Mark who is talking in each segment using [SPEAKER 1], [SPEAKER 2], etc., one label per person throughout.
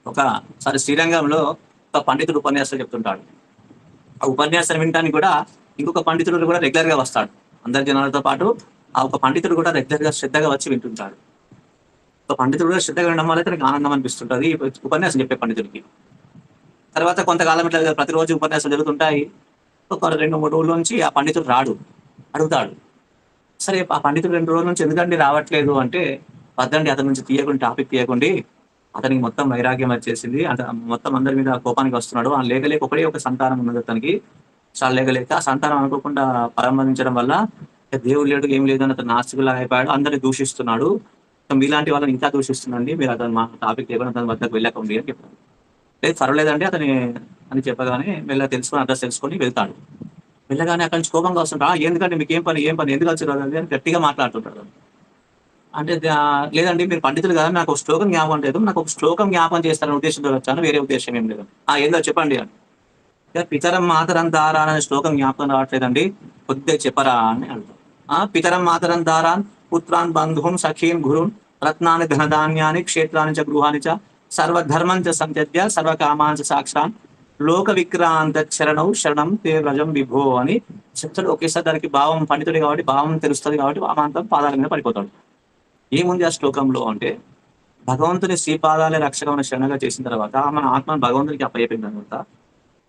[SPEAKER 1] ఒకసారి శ్రీరంగంలో ఒక పండితుడు ఉపన్యాసాలు చెప్తుంటాడు. ఆ ఉపన్యాసం వినడానికి కూడా ఇంకొక పండితుడు కూడా రెగ్యులర్ గా వస్తాడు. అందరి జనాలతో పాటు ఆ ఒక పండితుడు కూడా రెగ్యులర్ గా శ్రద్ధగా వచ్చి వింటుంటాడు. ఒక పండితుడు కూడా శ్రద్ధగా వినడం వల్ల తనకి ఆనందం అనిపిస్తుంటది ఉపన్యాసం చెప్పే పండితుడికి. తర్వాత కొంతకాలం ఇట్లా ప్రతిరోజు ఉపన్యాసాలు జరుగుతుంటాయి. ఒక 2-3 రోజుల నుంచి ఆ పండితుడు రాడు. అడుగుతాడు, సరే ఆ పండితుడు 2 రోజుల నుంచి ఎందుకండి రావట్లేదు అంటే, వద్దండి అతని నుంచి తీయకుండా టాపిక్ తీయకండి, అతనికి మొత్తం వైరాగ్యం వచ్చేసింది, మొత్తం అందరి మీద కోపానికి వస్తున్నాడు, ఆ లేక ఒకటే ఒక సంతానం ఉన్నది అతనికి, చాలా లేక ఆ సంతానం అనుకోకుండా పరామర్శించడం వల్ల దేవుడు లేడు ఏం లేదు అని అతను నాస్తికులా అయిపోయాడు, అందరిని దూషిస్తున్నాడు, మీలాంటి వాళ్ళని ఇంకా దూషిస్తున్నాండి, మీరు అతను మా టాపిక్ లేకుండా అతని వద్దకు వెళ్ళకండి అని చెప్పారు. లేదు పర్వాలేదండి అతని అని చెప్పగానే తెలుసుకొని అడ్రస్ తెలుసుకొని వెళ్తాడు. వెళ్ళగానే అక్కడి నుంచి కోపంగా వస్తుంటా, ఎందుకంటే మీకు ఏం పని ఎందుకు వచ్చారు అది అని గట్టిగా మాట్లాడుతుంటాడు. అంటే లేదండి మీరు పండితులు కదా, నాకు ఒక శ్లోకం జ్ఞాపకం లేదు, నాకు ఒక శ్లోకం జ్ఞాపకం చేస్తారనే ఉద్దేశంతో వచ్చాను, వేరే ఉద్దేశం ఏం లేదు. ఏందో చెప్పండి అని. పితరం మాతరం దారా అనే శ్లోకం జ్ఞాపకం రావట్లేదండి, కొద్దిగా చెప్పరా అని అంటారు. పితరం మాతరం దారాన్ పుత్రాన్ బంధువున్ సఖీన్ గురున్ రత్నాన్ని ధనధాన్యాన్ని క్షేత్రాన్ని చ గృహాన్ని చ సర్వధర్మం చ సంత్యజ్య సర్వకామాన్ చ సాక్షాన్ లోక విక్రాంత చరణం శరణం తే వ్రజం విభో అని చెప్తాడు. ఒకేసారి దానికి భావం, పండితుడి కాబట్టి భావం తెలుస్తుంది కాబట్టి అమాంతం పాదాల మీద పడిపోతాడు. ఏముంది ఆ శ్లోకంలో అంటే, భగవంతుని శ్రీపాదాలే రక్షకమైన శరణగా చేసిన తర్వాత మన ఆత్మను భగవంతునికి అప్పచెప్పిన తర్వాత,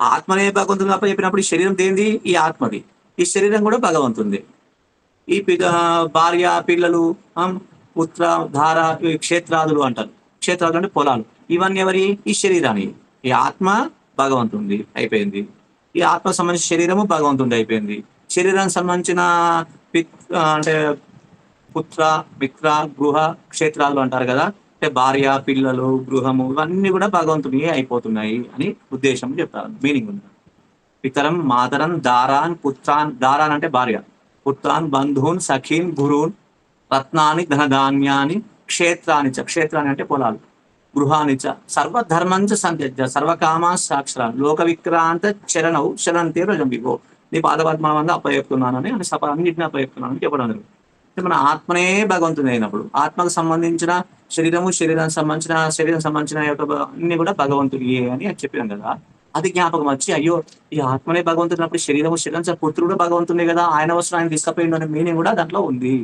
[SPEAKER 1] ఆత్మనే భగవంతునికి అప్పచెప్పినప్పుడు ఈ శరీరం దేంది? ఈ ఆత్మది. ఈ శరీరం కూడా భగవంతుంది. ఈ భార్య పిల్లలు, పుత్ర ధార, క్షేత్రాదులు అంటారు. క్షేత్రాలు అంటే పొలాలు. ఇవన్నీ ఎవరి? ఈ శరీరాన్ని. ఈ ఆత్మ భగవంతుంది అయిపోయింది, ఈ ఆత్మకు సంబంధించిన శరీరము భగవంతుంది అయిపోయింది. శరీరానికి సంబంధించిన అంటే పుత్ర మిత్ర గృహ క్షేత్రాలు అంటారు కదా, అంటే భార్య పిల్లలు గృహము ఇవన్నీ కూడా భగవంతుని అయిపోతున్నాయి అని ఉద్దేశం చెప్తారు, మీనింగ్ ఉంది. పితరం మాతరం దారాన్ పుత్రాన్, దారాన్ అంటే భార్య, పుత్రాన్ బంధువున్ సఖీన్ గురువున్ రత్నాన్ని ధనధాన్యాన్ని క్షేత్రాన్ని చ, క్షేత్రాన్ని అంటే పొలాలు, గృహాన్ని చ సర్వధర్మంచ సంత్యజ్య సర్వకామా సాక్షర లోక విక్రాంత చరణవు శరణంతే రజం విభో, నీ పాదపద్మానంగా అప్పచెప్తున్నానని అని అన్నింటినీ అప్పచెప్తున్నానని చెప్పడం జరిగింది. మన ఆత్మనే భగవంతుని అయినప్పుడు ఆత్మకు సంబంధించిన శరీరానికి సంబంధించిన అన్ని కూడా భగవంతుడి అని చెప్పాం కదా. అది జ్ఞాపకం వచ్చి, అయ్యో ఈ ఆత్మనే భగవంతున్నప్పుడు శరీరం పుత్రుడు భగవంతుడే కదా, ఆయన అవసరం ఆయన తీసుకుపోయిండు అనే మీనింగ్ కూడా దాంట్లో ఉంది.